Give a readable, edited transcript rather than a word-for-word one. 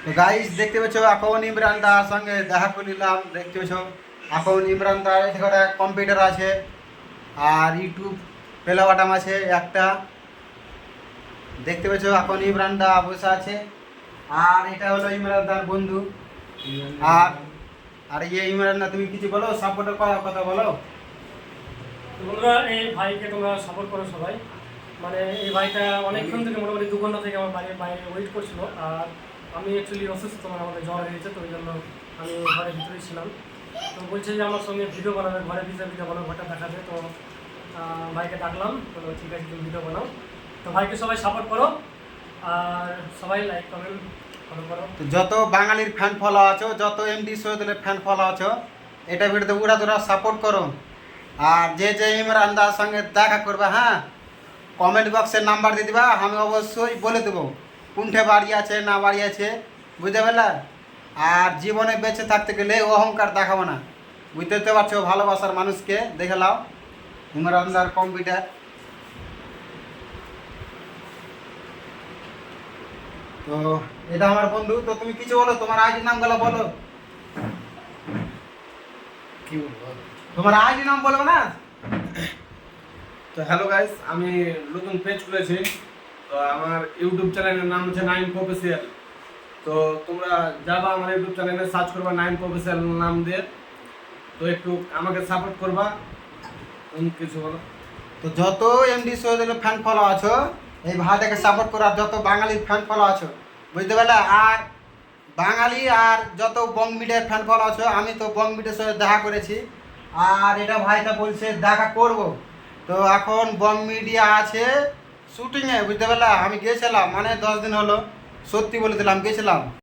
তো গাইস দেখতে পাচ্ছ এখন ইমরান দার সঙ্গে দেখা করলাম। দেখতে পাচ্ছ এখন ইমরান দার এখানে কম্পিউটার আছে আর ইউটিউব প্লে বাটন আছে একটা। দেখতে পাচ্ছ এখন ইমরান দা বসে আছে আর এটা হলো ইমরান দার বন্ধু। আর আর ইমরান দা তুমি কিছু বলো, সাপোর্টের কথা বলো। তোমরা এই ভাইকে তোমরা সাপোর্ট করো সবাই। মানে এই ভাইটা অনেকক্ষণ থেকে মোটামুটি 2 ঘন্টা থেকে আমার বাইরে বাইরে ওয়েট করছিল। আর আমি অ্যাকচুয়ালি অসুস্থ, মানে আমাদের জ্বর হয়েছে, তো ওই জন্য আমি ঘরের ভিতরেই ছিলাম। তো বলছে যে আমার সঙ্গে ভিডিও বানাবে, ঘরে ভিডিও বানাবো, ঘরটা দেখাবে। তো ভাইকে ডাকলাম, তো ঠিক আছে তুমি ভিডিও বানাও। তো ভাইকে সবাই সাপোর্ট করো আর সবাই লাইক কমেন্ট ফলো করো। তো যত বাঙালির ফ্যান ফলো আছো, যত এমডি সৈয়দের ফ্যান ফলো আছো, এটা ভিডিওতে উড়া তোরা সাপোর্ট করো। আর যে যে ইমরান দার সঙ্গে দেখা করবে, হ্যাঁ, কমেন্ট বক্সে নাম্বার দিয়ে দিবা, আমি অবশ্যই বলে দেবো কোনঠে বাড়ি আছে না বাড়ি আছে, বুঝতে পারলে। আর জীবনে বেঁচে থাকতে গেলে অহংকার দেখাবো না, বুঝতে তো পারছো, ভালোবাসার মানুষকে দেখে লাও। ইমরান দার কম্পিউটার। তো এটা আমার বন্ধু। তো তুমি কিছু বলো, তোমার আইডি নামগুলো বলো। কি বলবো? তোমার আইডি নাম বলবো না। তো হ্যালো গাইস, আমি নতুন পেজ খুলেছি। তো আমার ইউটিউব চ্যানেলের নাম হচ্ছে নাইম প্রফেশনাল। তো তোমরা যাবা আমার ইউটিউব চ্যানেলে, সার্চ করবা নাইম প্রফেশনাল নাম দিয়ে। তো একটু আমাকে সাপোর্ট করবা। কিছু বলো। তো যত এমডি সৈয়দের ফ্যান ফলো আছো, এই ভাইটাকে সাপোর্ট করার যত বাঙালির ফ্যান ফলো আছো, বুঝতে পারলে। আর বাঙালি আর যত বং মিডিয়ার ফ্যান ফলো আছো, আমি তো বং মিডিয়ার সঙ্গে দেখা করেছি আর এটা ভাইটা বলছে দেখা করব। তো এখন বং মিডিয়া আছে শুটিংয়ে, বুঝতে পারলে। আমি গেছিলাম, মানে 10 দিন হলো, সত্যি বলে দিলাম গেছিলাম।